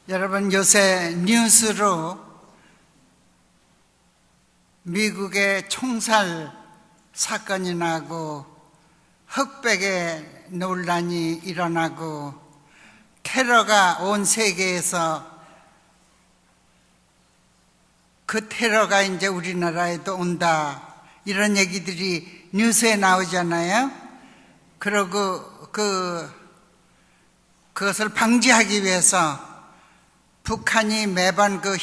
여러분, 요새 뉴스로 미국의 총살 사건이 나고 흑백의 논란이 일어나고 테러가 온 세계에서 그 테러가 이제 우리나라에도 온다, 이런 얘기들이 뉴스에 나오잖아요. 그러고 그것을 방지하기 위해서 북한이 매번 그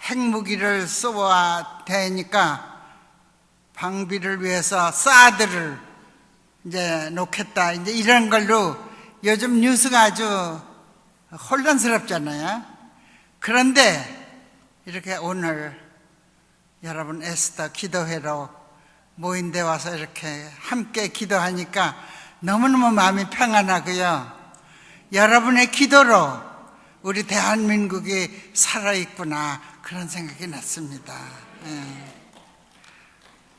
핵무기를 쏘아 대니까 방비를 위해서 사드를 이제 놓겠다, 이제 이런 걸로 요즘 뉴스가 아주 혼란스럽잖아요. 그런데 이렇게 오늘 여러분 에스더 기도회로 모인 데 와서 이렇게 함께 기도하니까 너무너무 마음이 평안하고요. 여러분의 기도로 우리 대한민국이 살아있구나, 그런 생각이 났습니다.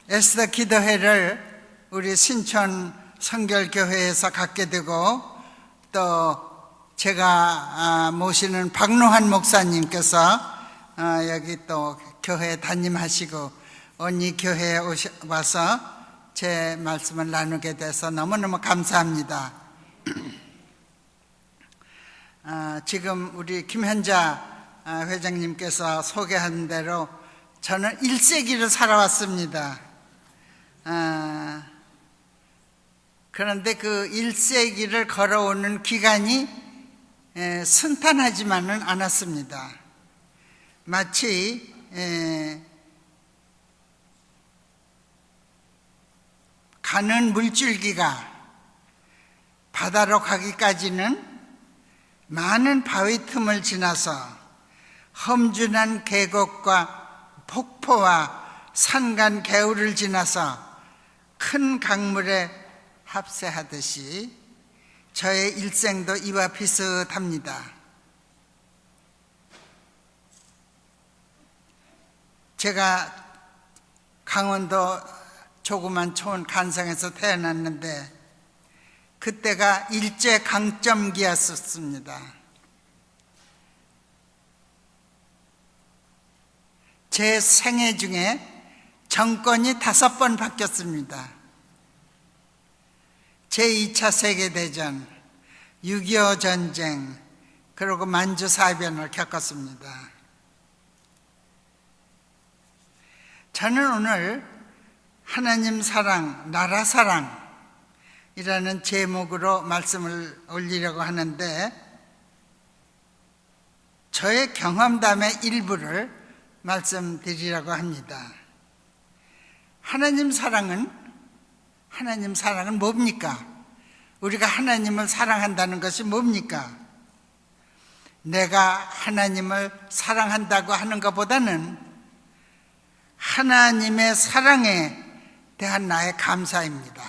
에스더 기도회를 우리 신촌 성결교회에서 갖게 되고, 또 제가 모시는 박노한 목사님께서 여기 또 교회에 담임하시고 언니 교회에 와서 제 말씀을 나누게 돼서 너무너무 감사합니다. 지금 우리 김현자 회장님께서 소개한 대로 저는 1세기를 살아왔습니다. 그런데 그 1세기를 걸어오는 기간이 순탄하지만은 않았습니다. 마치 가는 물줄기가 바다로 가기까지는 많은 바위 틈을 지나서 험준한 계곡과 폭포와 산간 개울을 지나서 큰 강물에 합세하듯이 저의 일생도 이와 비슷합니다. 제가 강원도 조그만 촌 간성에서 태어났는데 그때가 일제 강점기였었습니다. 제 생애 중에 정권이 5번 바뀌었습니다. 제2차 세계대전, 6.25 전쟁, 그리고 만주사변을 겪었습니다. 저는 오늘 하나님 사랑, 나라 사랑 이라는 제목으로 말씀을 올리려고 하는데, 저의 경험담의 일부를 말씀드리려고 합니다. 하나님 사랑은 뭡니까? 우리가 하나님을 사랑한다는 것이 뭡니까? 내가 하나님을 사랑한다고 하는 것보다는 하나님의 사랑에 대한 나의 감사입니다.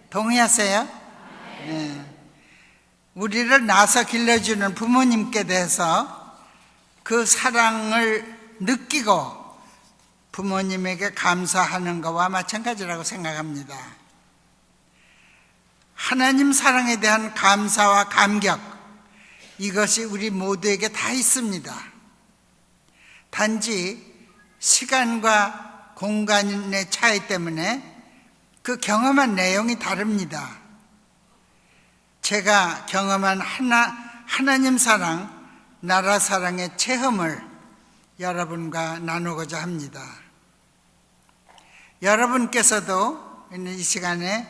동의하세요? 네. 우리를 낳아서 길러주는 부모님께 대해서 그 사랑을 느끼고 부모님에게 감사하는 것과 마찬가지라고 생각합니다. 하나님 사랑에 대한 감사와 감격, 이것이 우리 모두에게 다 있습니다. 단지 시간과 공간의 차이 때문에 그 경험한 내용이 다릅니다. 제가 경험한 하나님 사랑, 나라 사랑의 체험을 여러분과 나누고자 합니다. 여러분께서도 이 시간에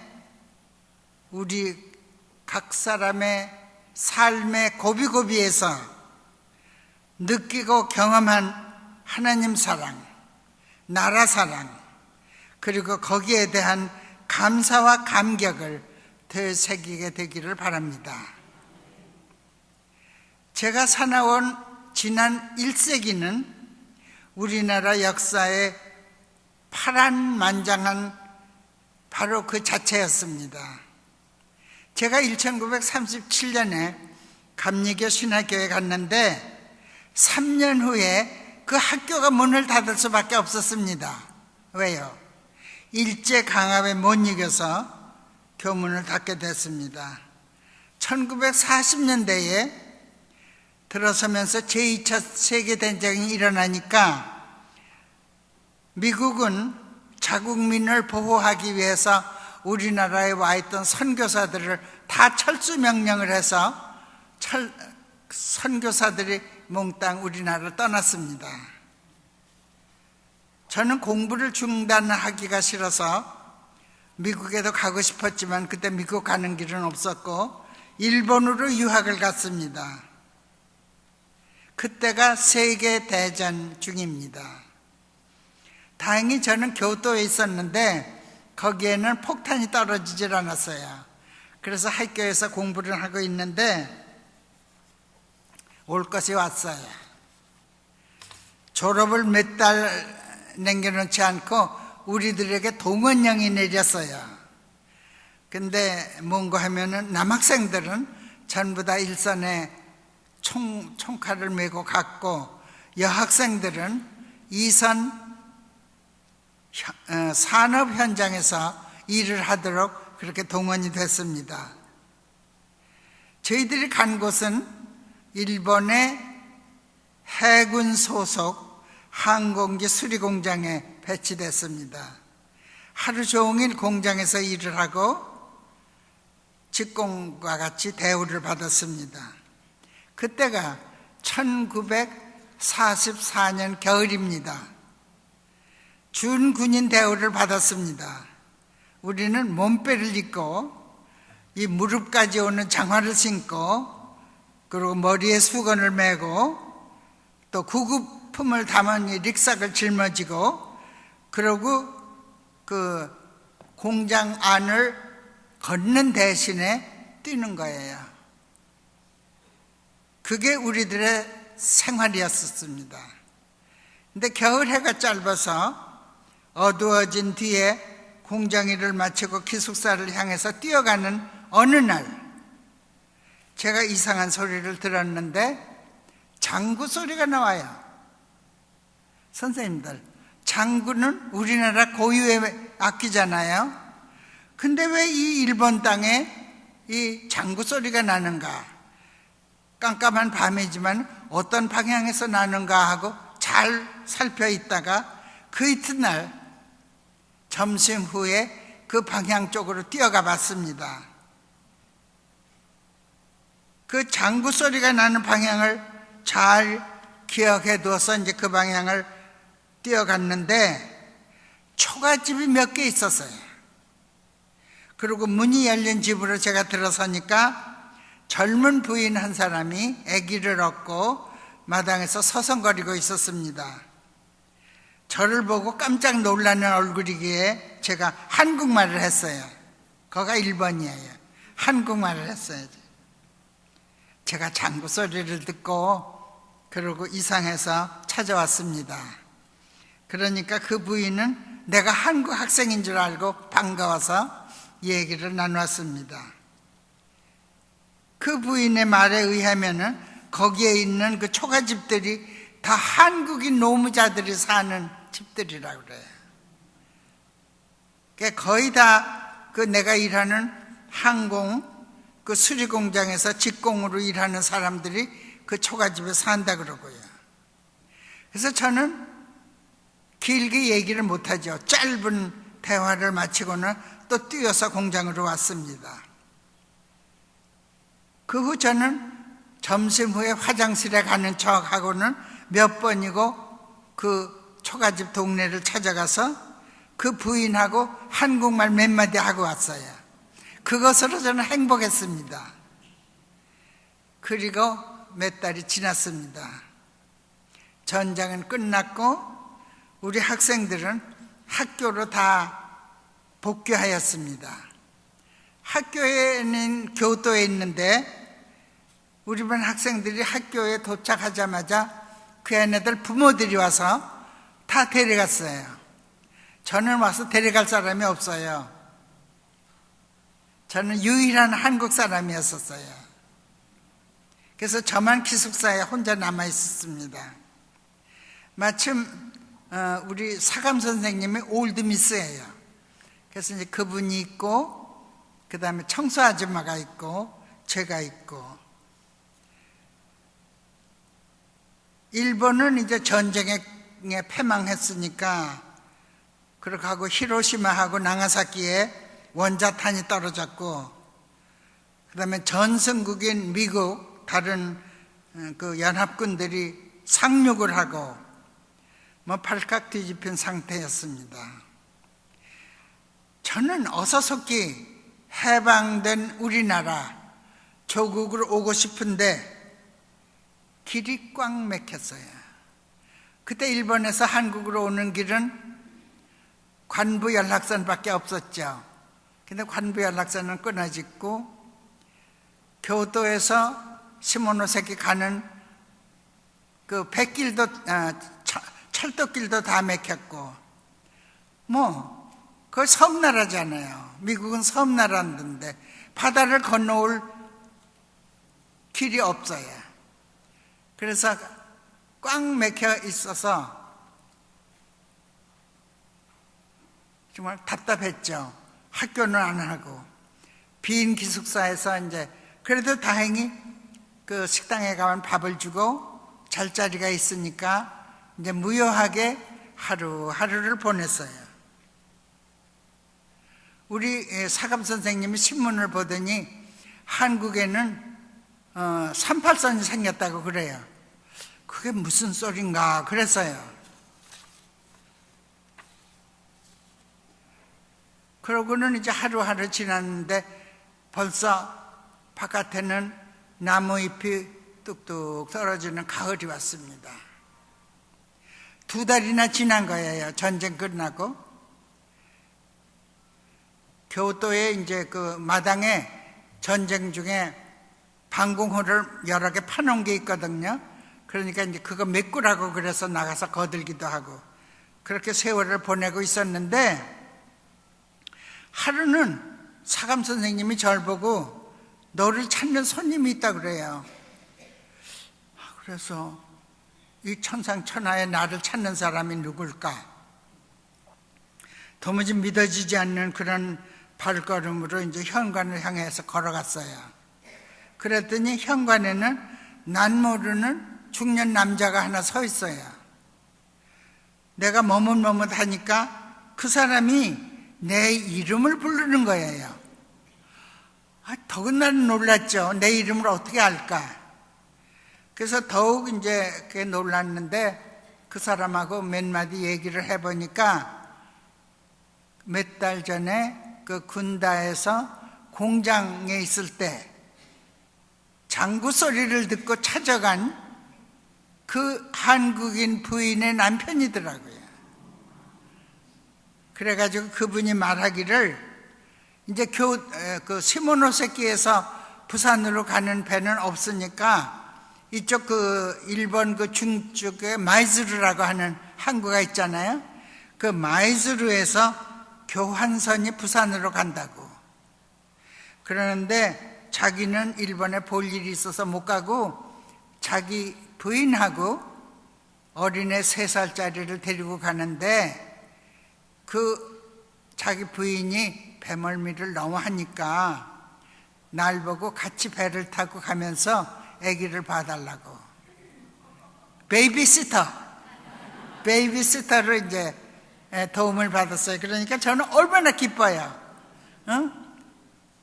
우리 각 사람의 삶의 고비고비에서 느끼고 경험한 하나님 사랑, 나라 사랑, 그리고 거기에 대한 감사와 감격을 되새기게 되기를 바랍니다. 제가 살아온 지난 1세기는 우리나라 역사의 파란만장한 바로 그 자체였습니다. 제가 1937년에 감리교 신학교에 갔는데 3년 후에 그 학교가 문을 닫을 수밖에 없었습니다. 왜요? 일제 강압에 못 이겨서 교문을 닫게 됐습니다. 1940년대에 들어서면서 제2차 세계대전이 일어나니까 미국은 자국민을 보호하기 위해서 우리나라에 와 있던 선교사들을 다 철수 명령을 해서 선교사들이 몽땅 우리나라를 떠났습니다. 저는 공부를 중단하기가 싫어서 미국에도 가고 싶었지만 그때 미국 가는 길은 없었고 일본으로 유학을 갔습니다. 그때가 세계대전 중입니다. 다행히 저는 교토에 있었는데 거기에는 폭탄이 떨어지질 않았어요. 그래서 학교에서 공부를 하고 있는데 올 것이 왔어요. 졸업을 몇 달 남겨놓지 않고 우리들에게 동원령이 내렸어요. 근데 뭔가 하면은 남학생들은 전부 다 일선에 총칼을 메고 갔고 여학생들은 이선 산업 현장에서 일을 하도록 그렇게 동원이 됐습니다. 저희들이 간 곳은 일본의 해군 소속 항공기 수리공장에 배치됐습니다. 하루 종일 공장에서 일을 하고 직공과 같이 대우를 받았습니다. 그때가 1944년 겨울입니다. 준군인 대우를 받았습니다. 우리는 몸빼를 입고 이 무릎까지 오는 장화를 신고 그리고 머리에 수건을 메고 또 구급품을 담은 이 릭삭을 짊어지고 그리고 그 공장 안을 걷는 대신에 뛰는 거예요. 그게 우리들의 생활이었습니다. 근데 겨울 해가 짧아서 어두워진 뒤에 공장 일을 마치고 기숙사를 향해서 뛰어가는 어느 날 제가 이상한 소리를 들었는데 장구 소리가 나와요. 선생님들, 장구는 우리나라 고유의 악기잖아요. 근데 왜 이 일본 땅에 이 장구 소리가 나는가? 깜깜한 밤이지만 어떤 방향에서 나는가 하고 잘 살펴있다가 그 이튿날 점심 후에 그 방향 쪽으로 뛰어가 봤습니다. 그 장구 소리가 나는 방향을 잘 기억해 두어서 이제 그 방향을 뛰어갔는데 초가집이 몇 개 있었어요. 그리고 문이 열린 집으로 제가 들어서니까 젊은 부인 한 사람이 아기를 업고 마당에서 서성거리고 있었습니다. 저를 보고 깜짝 놀라는 얼굴이기에 제가 한국말을 했어요. 거가 일본이에요. 한국말을 했어요. 제가 장구 소리를 듣고 그러고 이상해서 찾아왔습니다. 그러니까 그 부인은 내가 한국 학생인 줄 알고 반가워서 얘기를 나누었습니다. 그 부인의 말에 의하면은 거기에 있는 그 초가집들이 다 한국인 노무자들이 사는 집들이라고 그래요. 그러니까 거의 다 그 내가 일하는 항공 그 수리 공장에서 직공으로 일하는 사람들이 그 초가집에 산다 그러고요. 그래서 저는 길게 얘기를 못하죠. 짧은 대화를 마치고는 또 뛰어서 공장으로 왔습니다. 그 후 저는 점심 후에 화장실에 가는 척하고는 몇 번이고 그 초가집 동네를 찾아가서 그 부인하고 한국말 몇 마디 하고 왔어요. 그것으로 저는 행복했습니다. 그리고 몇 달이 지났습니다. 전장은 끝났고 우리 학생들은 학교로 다 복귀하였습니다. 학교에는 교토에 있는데 우리 반 학생들이 학교에 도착하자마자 그 애네들 부모들이 와서 다 데려갔어요. 저는 와서 데려갈 사람이 없어요. 저는 유일한 한국 사람이었었어요. 그래서 저만 기숙사에 혼자 남아 있었습니다. 마침 우리 사감 선생님이 올드미스예요. 그래서 이제 그분이 있고 그 다음에 청소 아줌마가 있고 제가 있고 일본은 이제 전쟁에 패망했으니까 그렇게 하고 히로시마하고 나가사키에 원자탄이 떨어졌고, 그 다음에 전승국인 미국 다른 그 연합군들이 상륙을 하고 뭐 팔깍 뒤집힌 상태였습니다. 저는 어서속히 해방된 우리나라 조국으로 오고 싶은데 길이 꽉 막혔어요. 그때 일본에서 한국으로 오는 길은 관부 연락선밖에 없었죠. 근데 관부 연락선은 끊어졌고, 교토에서 시모노세키 가는 그 백길도, 철도길도 다 막혔고, 그 섬나라잖아요. 미국은 섬나라인데 바다를 건너올 길이 없어요. 그래서 꽉 막혀 있어서 정말 답답했죠. 학교는 안 하고 빈 기숙사에서 이제 그래도 다행히 그 식당에 가면 밥을 주고 잘자리가 있으니까 이제 무효하게 하루하루를 보냈어요. 우리 사감 선생님이 신문을 보더니 한국에는 38선이 생겼다고 그래요. 그게 무슨 소린가 그랬어요. 그러고는 이제 하루하루 지났는데 벌써 바깥에는 나무잎이 뚝뚝 떨어지는 가을이 왔습니다. 2달이나 지난 거예요. 전쟁 끝나고. 교토에 이제 그 마당에 전쟁 중에 방공호를 여러 개 파놓은 게 있거든요. 그러니까 이제 그거 메꾸라고 그래서 나가서 거들기도 하고 그렇게 세월을 보내고 있었는데, 하루는 사감 선생님이 저를 보고 너를 찾는 손님이 있다 그래요. 그래서 이 천상천하에 나를 찾는 사람이 누굴까? 도무지 믿어지지 않는 그런 발걸음으로 이제 현관을 향해서 걸어갔어요. 그랬더니 현관에는 난 모르는 중년 남자가 하나 서 있어요. 내가 머뭇머뭇하니까 그 사람이 내 이름을 부르는 거예요. 더군다나 놀랐죠. 내 이름을 어떻게 알까? 그래서 더욱 이제 그게 놀랐는데, 그 사람하고 몇 마디 얘기를 해보니까 몇 달 전에 그 군다에서 공장에 있을 때 장구 소리를 듣고 찾아간 그 한국인 부인의 남편이더라고요. 그래가지고 그분이 말하기를 이제 그 시모노세키에서 부산으로 가는 배는 없으니까 이쪽 그 일본 그 중쪽에 마이즈루라고 하는 항구가 있잖아요. 그 마이즈루에서 교환선이 부산으로 간다고. 그러는데 자기는 일본에 볼 일이 있어서 못 가고 자기 부인하고 어린애 3살짜리를 데리고 가는데, 그 자기 부인이 배멀미를 너무 하니까 날 보고 같이 배를 타고 가면서 아기를 봐달라고. 베이비시터로 이제 도움을 받았어요. 그러니까 저는 얼마나 기뻐요.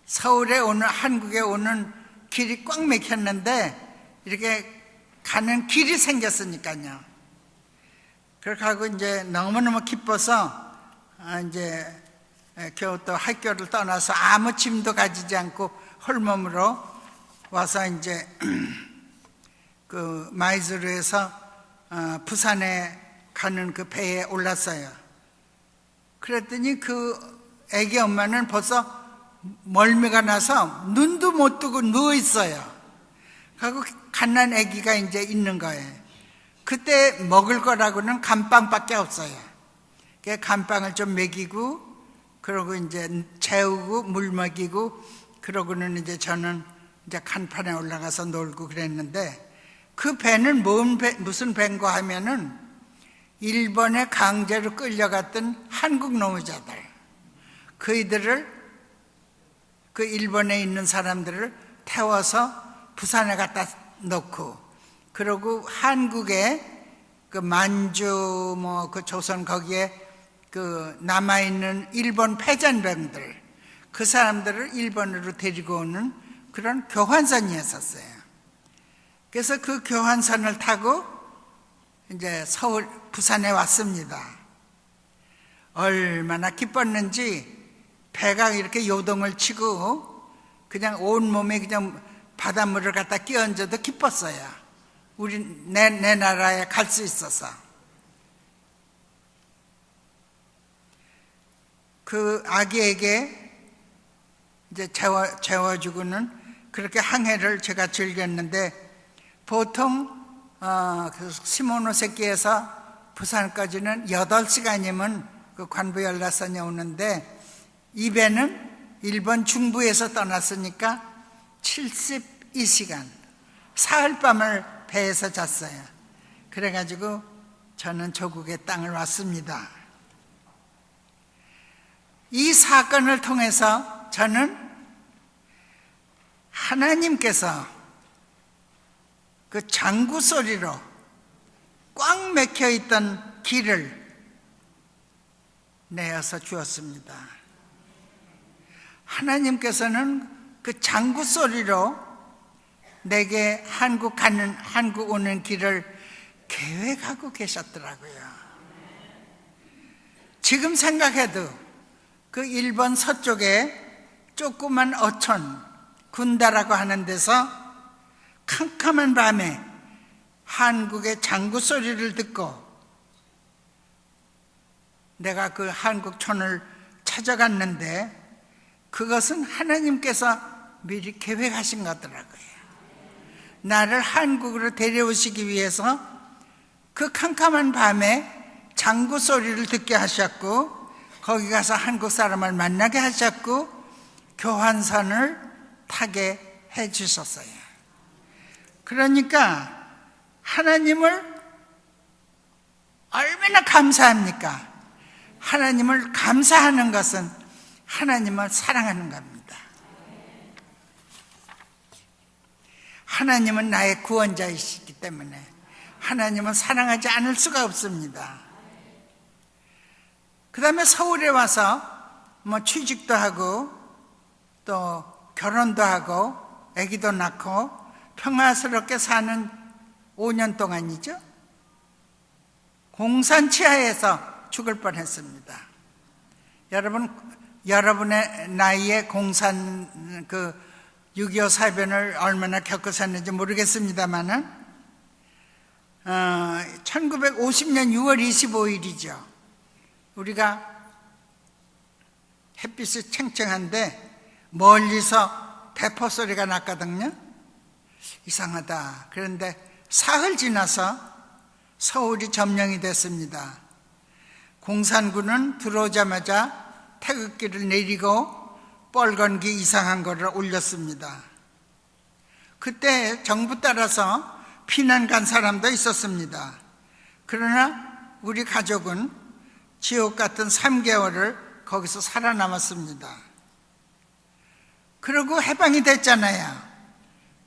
서울에 오는, 한국에 오는 길이 꽉 막혔는데 이렇게 가는 길이 생겼으니까요. 그렇게 하고 이제 너무너무 기뻐서 이제 교토 학교를 떠나서 아무 짐도 가지지 않고 홀몸으로 와서 이제 그 마이즈루에서 부산에 가는 그 배에 올랐어요. 그랬더니 그 애기 엄마는 벌써 멀미가 나서 눈도 못 뜨고 누워 있어요. 하고 갓난 애기가 이제 있는 거예요. 그때 먹을 거라고는 감빵밖에 없어요. 감빵을 좀 먹이고, 그러고 이제 재우고 물 먹이고, 그러고는 이제 저는 이제 간판에 올라가서 놀고 그랬는데, 그 배는 무슨 배인가 하면은 일본에 강제로 끌려갔던 한국 노무자들, 그이들을, 그 일본에 있는 사람들을 태워서 부산에 갖다 놓고 그리고 한국에 그 만주 그 조선 거기에 그 남아있는 일본 패잔병들, 그 사람들을 일본으로 데리고 오는 그런 교환선이었었어요. 그래서 그 교환선을 타고 이제 부산에 왔습니다. 얼마나 기뻤는지 배가 이렇게 요동을 치고 그냥 온몸에 그냥 바닷물을 갖다 끼얹어도 기뻤어요. 내 나라에 갈 수 있어서. 그 아기에게 이제 재워주고는 그렇게 항해를 제가 즐겼는데, 보통 그 시모노세키에서 부산까지는 8시간이면 그 관부 연락선이 오는데, 이 배는 일본 중부에서 떠났으니까 72시간 사흘밤을 배에서 잤어요. 그래가지고 저는 조국의 땅을 왔습니다. 이 사건을 통해서 저는 하나님께서 그 장구 소리로 꽉 막혀 있던 길을 내어서 주었습니다. 하나님께서는 그 장구 소리로 내게 한국 오는 길을 계획하고 계셨더라고요. 지금 생각해도 그 일본 서쪽에 조그만 어촌 군다라고 하는 데서 캄캄한 밤에 한국의 장구 소리를 듣고 내가 그 한국촌을 찾아갔는데, 그것은 하나님께서 미리 계획하신 거더라고요. 나를 한국으로 데려오시기 위해서 그 캄캄한 밤에 장구 소리를 듣게 하셨고, 거기 가서 한국 사람을 만나게 하셨고, 교환선을 타게 해 주셨어요. 그러니까 하나님을 얼마나 감사합니까? 하나님을 감사하는 것은 하나님을 사랑하는 겁니다. 하나님은 나의 구원자이시기 때문에 하나님은 사랑하지 않을 수가 없습니다. 그 다음에 서울에 와서 취직도 하고 또 결혼도 하고 아기도 낳고 평화스럽게 사는 5년 동안이죠. 공산 치하에서 죽을 뻔했습니다. 여러분의 나이에 공산 6.25 사변을 얼마나 겪으셨는지 모르겠습니다만은 1950년 6월 25일이죠. 우리가 햇빛이 챙챙한데 멀리서 대포 소리가 났거든요. 이상하다. 그런데 사흘 지나서 서울이 점령이 됐습니다. 공산군은 들어오자마자 태극기를 내리고 뻘건기 이상한 거를 올렸습니다. 그때 정부 따라서 피난 간 사람도 있었습니다. 그러나 우리 가족은 지옥 같은 3개월을 거기서 살아남았습니다. 그리고 해방이 됐잖아요.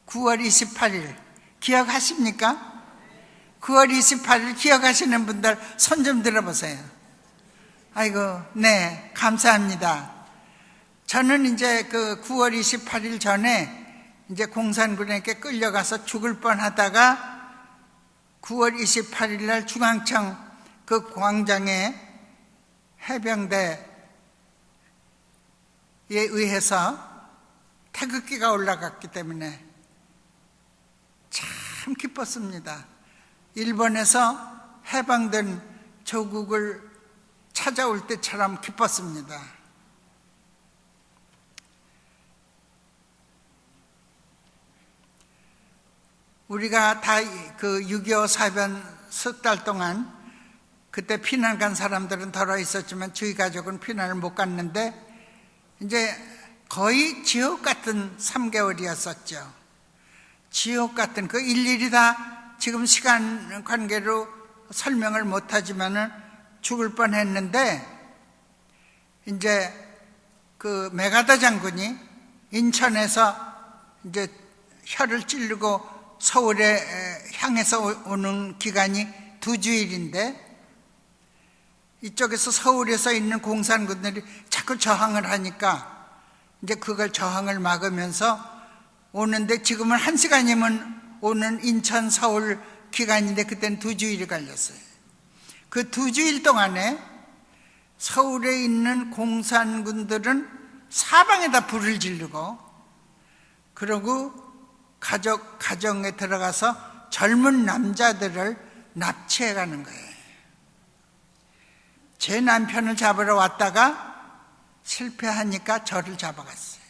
9월 28일 기억하십니까? 9월 28일 기억하시는 분들 손 좀 들어보세요. 아이고, 네, 감사합니다. 저는 이제 그 9월 28일 전에 이제 공산군에게 끌려가서 죽을 뻔 하다가 9월 28일 날 중앙청 그 광장에 해병대에 의해서 태극기가 올라갔기 때문에 참 기뻤습니다. 일본에서 해방된 조국을 찾아올 때처럼 기뻤습니다. 우리가 다 그 6.25 사변 석 달 동안 그때 피난 간 사람들은 덜어 있었지만 저희 가족은 피난을 못 갔는데 이제 거의 지옥 같은 3개월이었었죠. 지옥 같은 그 일일이 다 지금 시간 관계로 설명을 못 하지만은 죽을 뻔 했는데, 이제 그 메가더 장군이 인천에서 이제 혀를 찌르고 서울에 향해서 오는 기간이 2주일인데 이쪽에서 서울에서 있는 공산군들이 자꾸 저항을 하니까 이제 그걸 저항을 막으면서 오는데 지금은 1시간이면 오는 인천 서울 기간인데 그때는 2주일이 걸렸어요. 그 2주일 동안에 서울에 있는 공산군들은 사방에다 불을 지르고 그러고 가정에 들어가서 젊은 남자들을 납치해 가는 거예요. 제 남편을 잡으러 왔다가 실패하니까 저를 잡아갔어요.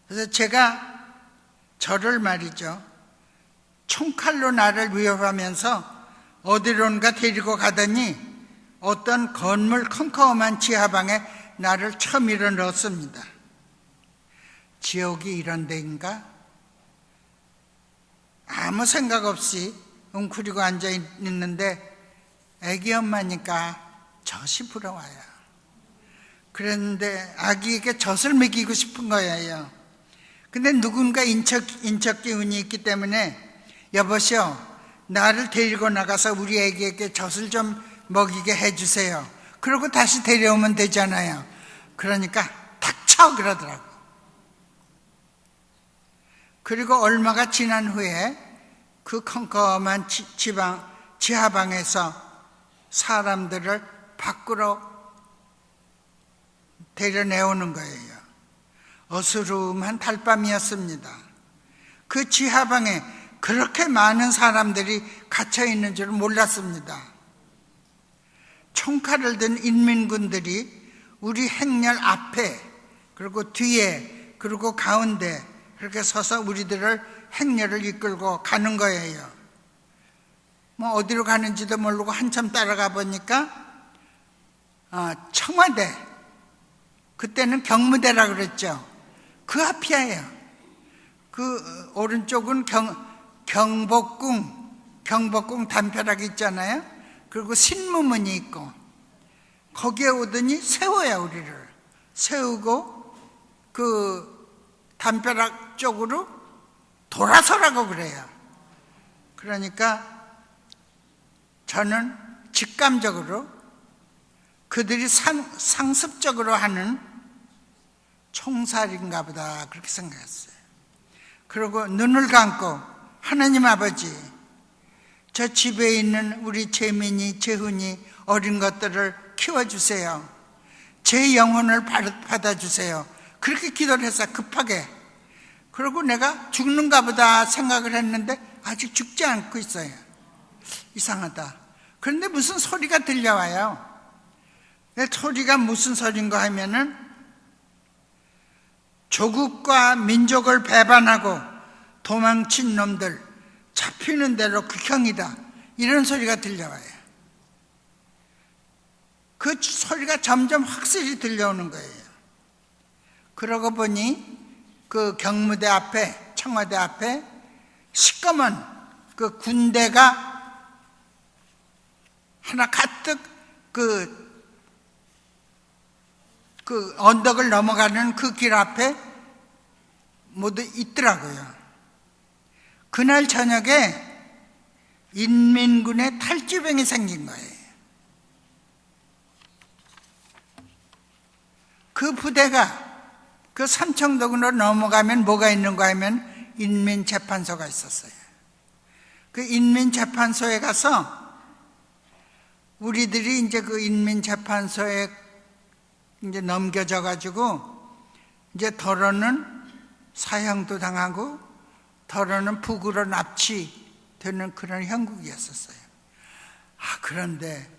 그래서 제가 저를 말이죠, 총칼로 나를 위협하면서 어디론가 데리고 가더니 어떤 건물 컴컴한 지하방에 나를 처밀어 넣었습니다. 지옥이 이런 데인가? 아무 생각 없이 웅크리고 앉아 있는데 아기 엄마니까 젖이 불어와요. 그런데 아기에게 젖을 먹이고 싶은 거예요. 근데 누군가 인척 기운이 있기 때문에 여보시오, 나를 데리고 나가서 우리 애기에게 젖을 좀 먹이게 해주세요. 그러고 다시 데려오면 되잖아요. 그러니까 닥쳐 그러더라고. 그리고 얼마가 지난 후에 그 컴컴한 지하방에서 사람들을 밖으로 데려내오는 거예요. 어스름한 달밤이었습니다. 그 지하방에 그렇게 많은 사람들이 갇혀 있는 줄 몰랐습니다. 총칼을 든 인민군들이 우리 행렬 앞에 그리고 뒤에 그리고 가운데 그렇게 서서 우리들을 행렬을 이끌고 가는 거예요. 뭐 어디로 가는지도 모르고 한참 따라가 보니까 청와대, 그때는 경무대라 그랬죠. 그 앞이에요. 그 오른쪽은 경복궁 담벼락 있잖아요. 그리고 신무문이 있고 거기에 오더니 세워요. 우리를 세우고 그 담벼락 쪽으로 돌아서라고 그래요. 그러니까 저는 직감적으로 그들이 상습적으로 하는 총살인가 보다 그렇게 생각했어요. 그리고 눈을 감고 하나님 아버지, 저 집에 있는 우리 재민이, 재훈이 어린 것들을 키워주세요. 제 영혼을 받아주세요. 그렇게 기도를 했어요. 급하게. 그리고 내가 죽는가 보다 생각을 했는데 아직 죽지 않고 있어요. 이상하다. 그런데 무슨 소리가 들려와요. 소리가 무슨 소리인가 하면은 조국과 민족을 배반하고 도망친 놈들 잡히는 대로 극형이다, 이런 소리가 들려와요. 그 소리가 점점 확실히 들려오는 거예요. 그러고 보니 그 경무대 앞에, 청와대 앞에 시꺼먼 그 군대가 하나 가득 그 언덕을 넘어가는 그 길 앞에 모두 있더라고요. 그날 저녁에 인민군의 탈주병이 생긴 거예요. 그 부대가 그 삼청동으로 넘어가면 뭐가 있는가 하면 인민재판소가 있었어요. 그 인민재판소에 가서 우리들이 이제 그 인민재판소에 이제 넘겨져 가지고 이제 덜어는 사형도 당하고 덜어는 북으로 납치되는 그런 형국이었었어요. 그런데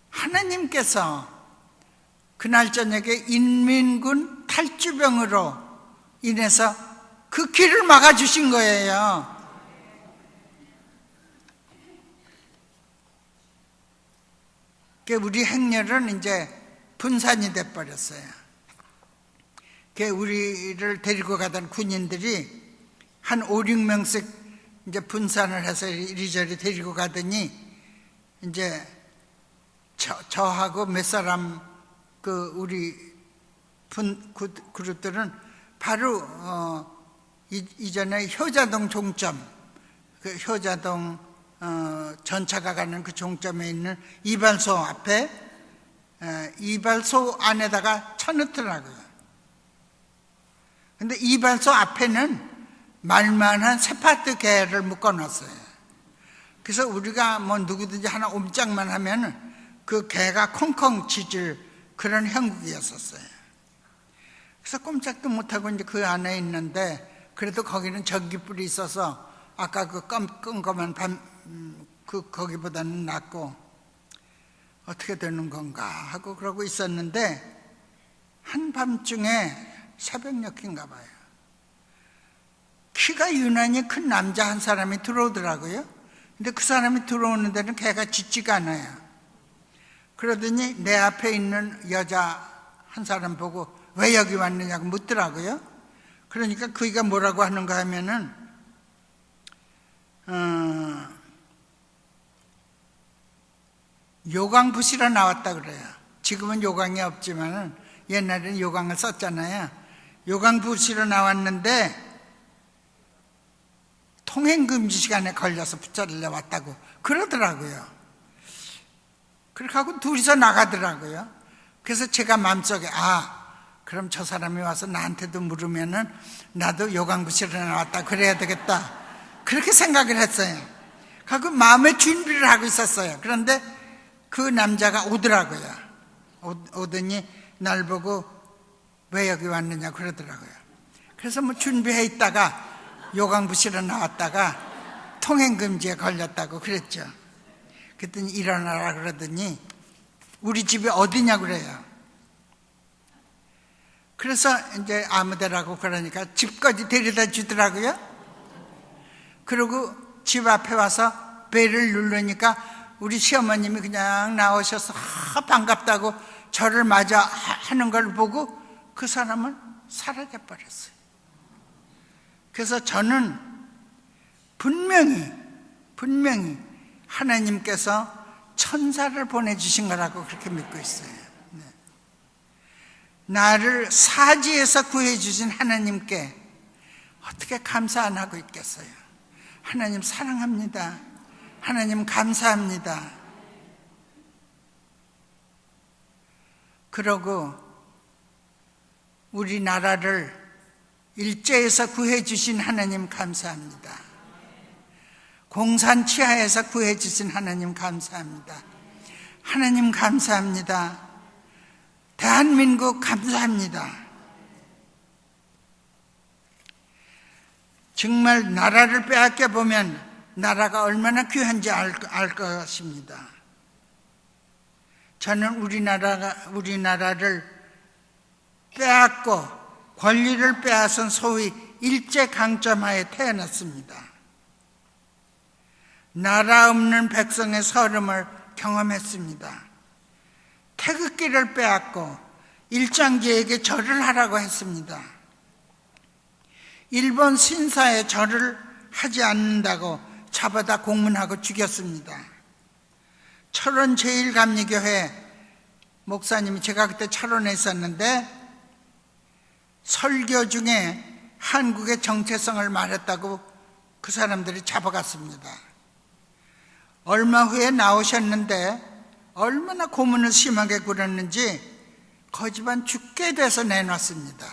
하나님께서 그날 저녁에 인민군 탈주병으로 인해서 그 길을 막아주신 거예요. 우리 행렬은 이제 분산이 돼버렸어요. 우리를 데리고 가던 군인들이 한 5, 6명씩 이제 분산을 해서 이리저리 데리고 가더니 이제 저하고 몇 사람 우리 그룹들은 바로 이전에 효자동 종점, 그 효자동 전차가 가는 그 종점에 있는 이발소 앞에 이발소 안에다가 쳐넣더라고요. 근데 이발소 앞에는 말만한 세파트 개를 묶어놨어요. 그래서 우리가 뭐 누구든지 하나 옴짝만 하면 그 개가 콩콩 짖을 그런 형국이었었어요. 그래서 꼼짝도 못하고 이제 그 안에 있는데, 그래도 거기는 전기불이 있어서 아까 그 껌껌한 거기보다는 낫고 어떻게 되는 건가 하고 그러고 있었는데, 한밤중에 새벽녘인가 봐요. 키가 유난히 큰 남자 한 사람이 들어오더라고요. 근데 그 사람이 들어오는 데는 개가 짖지가 않아요. 그러더니 내 앞에 있는 여자 한 사람 보고 왜 여기 왔느냐고 묻더라고요. 그러니까 그이가 뭐라고 하는가 하면은 요강 부시러 나왔다 그래요. 지금은 요강이 없지만은 옛날에는 요강을 썼잖아요. 요강 부시러 나왔는데 통행금지 시간에 걸려서 붙잡으려 왔다고 그러더라고요. 그렇게 하고 둘이서 나가더라고요. 그래서 제가 마음속에 그럼 저 사람이 와서 나한테도 물으면은 나도 요강 부시러 나왔다 그래야 되겠다, 그렇게 생각을 했어요. 그리고 마음의 준비를 하고 있었어요. 그런데 그 남자가 오더라고요. 오더니 날 보고 왜 여기 왔느냐 그러더라고요. 그래서 뭐 준비해 있다가 요강 부시러 나왔다가 통행금지에 걸렸다고 그랬죠. 그랬더니 일어나라 그러더니 우리 집이 어디냐 그래요. 그래서 이제 아무데라고 그러니까 집까지 데려다 주더라고요. 그리고 집 앞에 와서 벨을 누르니까 우리 시어머님이 그냥 나오셔서 반갑다고 저를 맞아 하는 걸 보고 그 사람은 사라져 버렸어요. 그래서 저는 분명히 하나님께서 천사를 보내주신 거라고 그렇게 믿고 있어요. 네. 나를 사지에서 구해주신 하나님께 어떻게 감사 안 하고 있겠어요. 하나님 사랑합니다. 하나님 감사합니다. 그러고 우리나라를 일제에서 구해주신 하나님 감사합니다. 공산 치하에서 구해주신 하나님 감사합니다. 하나님 감사합니다. 대한민국 감사합니다. 정말 나라를 빼앗겨 보면 나라가 얼마나 귀한지 알 것입니다. 저는 우리나라를 빼앗고 권리를 빼앗은 소위 일제강점하에 태어났습니다. 나라 없는 백성의 서름을 경험했습니다. 태극기를 빼앗고 일장기에게 절을 하라고 했습니다. 일본 신사에 절을 하지 않는다고 잡아다 공문하고 죽였습니다. 철원 제1감리교회 목사님이, 제가 그때 철원에 있었는데 설교 중에 한국의 정체성을 말했다고 그 사람들이 잡아갔습니다. 얼마 후에 나오셨는데 얼마나 고문을 심하게 굴었는지 거지반 죽게 돼서 내놨습니다.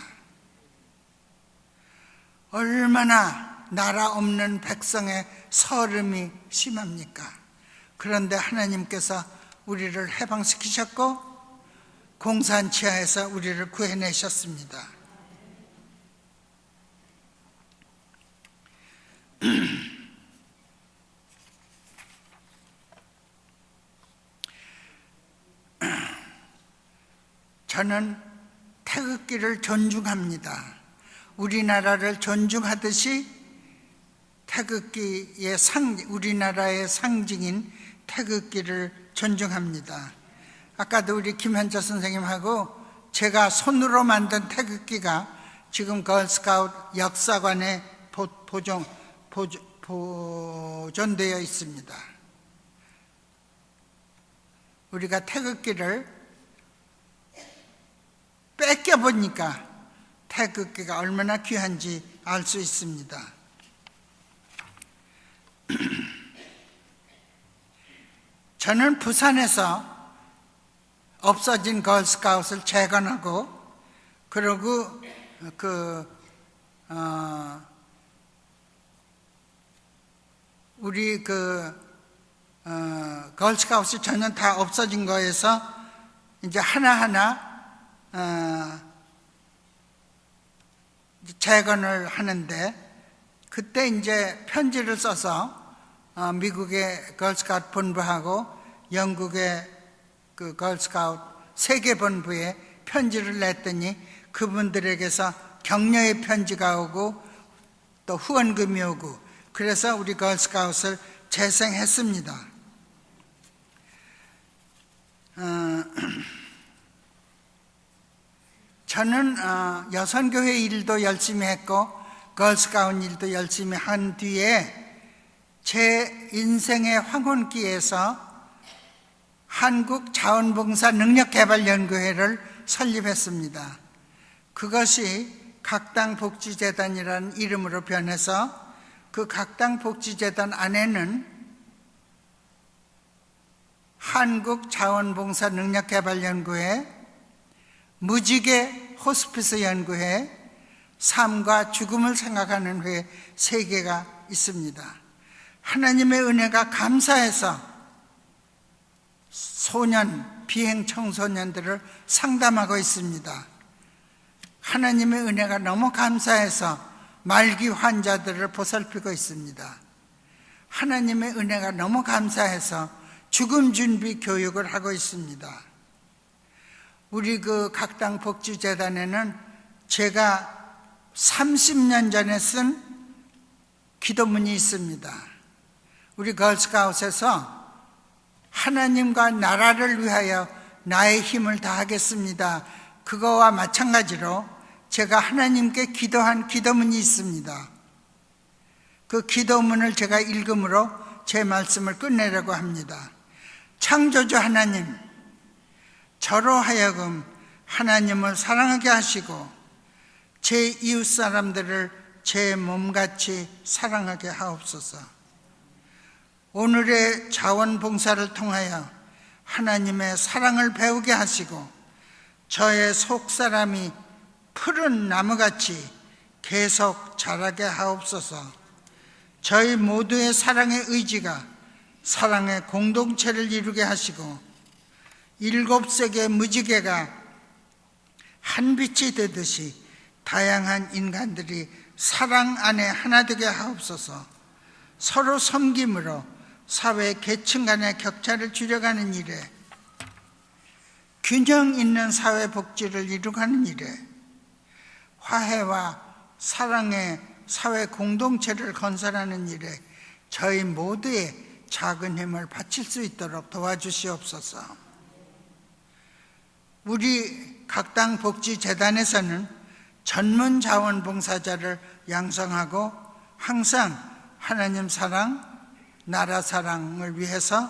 얼마나 나라 없는 백성의 서름이 심합니까? 그런데 하나님께서 우리를 해방시키셨고 공산치하에서 우리를 구해내셨습니다. 저는 태극기를 존중합니다. 우리나라를 존중하듯이 태극기의 우리나라의 상징인 태극기를 존중합니다. 아까도 우리 김현자 선생님하고 제가 손으로 만든 태극기가 지금 걸스카우트 역사관에 보존되어 있습니다. 우리가 태극기를 뺏겨보니까 태극기가 얼마나 귀한지 알 수 있습니다. 저는 부산에서 없어진 걸스카웃을 재건하고, 그리고 우리 걸스카웃이 전혀 다 없어진 거에서 이제 하나하나 재건을 하는데, 그때 이제 편지를 써서 미국의 걸스카웃 본부하고 영국의 그 걸스카웃 세계 본부에 편지를 냈더니 그분들에게서 격려의 편지가 오고 또 후원금이 오고, 그래서 우리 걸스카웃을 재생했습니다. 저는 여선교회 일도 열심히 했고 걸스카웃 일도 열심히 한 뒤에 제 인생의 황혼기에서 한국자원봉사능력개발연구회를 설립했습니다. 그것이 각당복지재단이라는 이름으로 변해서 그 각당복지재단 안에는 한국자원봉사능력개발연구회, 무지개 호스피스 연구회, 삶과 죽음을 생각하는 회 3개가 있습니다. 하나님의 은혜가 감사해서 소년, 비행 청소년들을 상담하고 있습니다. 하나님의 은혜가 너무 감사해서 말기 환자들을 보살피고 있습니다. 하나님의 은혜가 너무 감사해서 죽음 준비 교육을 하고 있습니다. 우리 그 각당 복지재단에는 제가 30년 전에 쓴 기도문이 있습니다. 우리 걸스카웃에서 하나님과 나라를 위하여 나의 힘을 다하겠습니다. 그거와 마찬가지로 제가 하나님께 기도한 기도문이 있습니다. 그 기도문을 제가 읽음으로 제 말씀을 끝내려고 합니다. 창조주 하나님, 저로 하여금 하나님을 사랑하게 하시고 제 이웃 사람들을 제 몸같이 사랑하게 하옵소서. 오늘의 자원봉사를 통하여 하나님의 사랑을 배우게 하시고 저의 속사람이 푸른 나무같이 계속 자라게 하옵소서. 저희 모두의 사랑의 의지가 사랑의 공동체를 이루게 하시고 7색의 무지개가 한 빛이 되듯이 다양한 인간들이 사랑 안에 하나 되게 하옵소서. 서로 섬김으로 사회 계층 간의 격차를 줄여가는 일에, 균형 있는 사회 복지를 이루가는 일에, 화해와 사랑의 사회 공동체를 건설하는 일에 저희 모두의 작은 힘을 바칠 수 있도록 도와주시옵소서. 우리 각당 복지재단에서는 전문 자원봉사자를 양성하고 항상 하나님 사랑, 나라 사랑을 위해서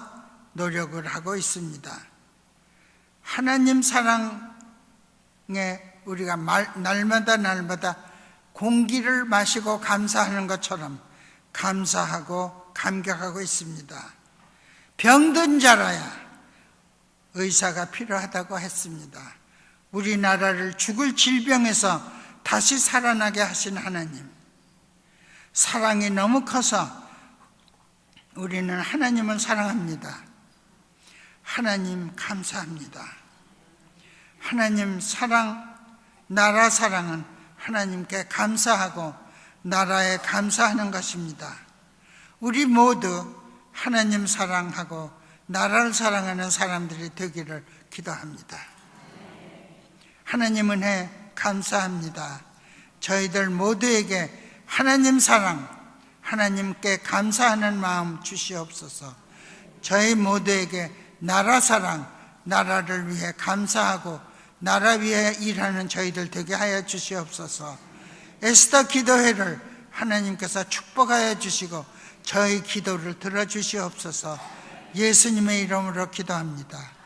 노력을 하고 있습니다. 하나님 사랑에 우리가 날마다 공기를 마시고 감사하는 것처럼 감사하고 감격하고 있습니다. 병든 자라야 의사가 필요하다고 했습니다. 우리나라를 죽을 질병에서 다시 살아나게 하신 하나님, 사랑이 너무 커서 우리는 하나님을 사랑합니다. 하나님 감사합니다. 하나님 사랑, 나라 사랑은 하나님께 감사하고 나라에 감사하는 것입니다. 우리 모두 하나님 사랑하고 나라를 사랑하는 사람들이 되기를 기도합니다. 하나님 은혜 감사합니다. 저희들 모두에게 하나님 사랑, 하나님께 감사하는 마음 주시옵소서. 저희 모두에게 나라 사랑, 나라를 위해 감사하고 나라 위해 일하는 저희들 되게 하여 주시옵소서. 에스더 기도회를 하나님께서 축복하여 주시고 저희 기도를 들어주시옵소서. 예수님의 이름으로 기도합니다.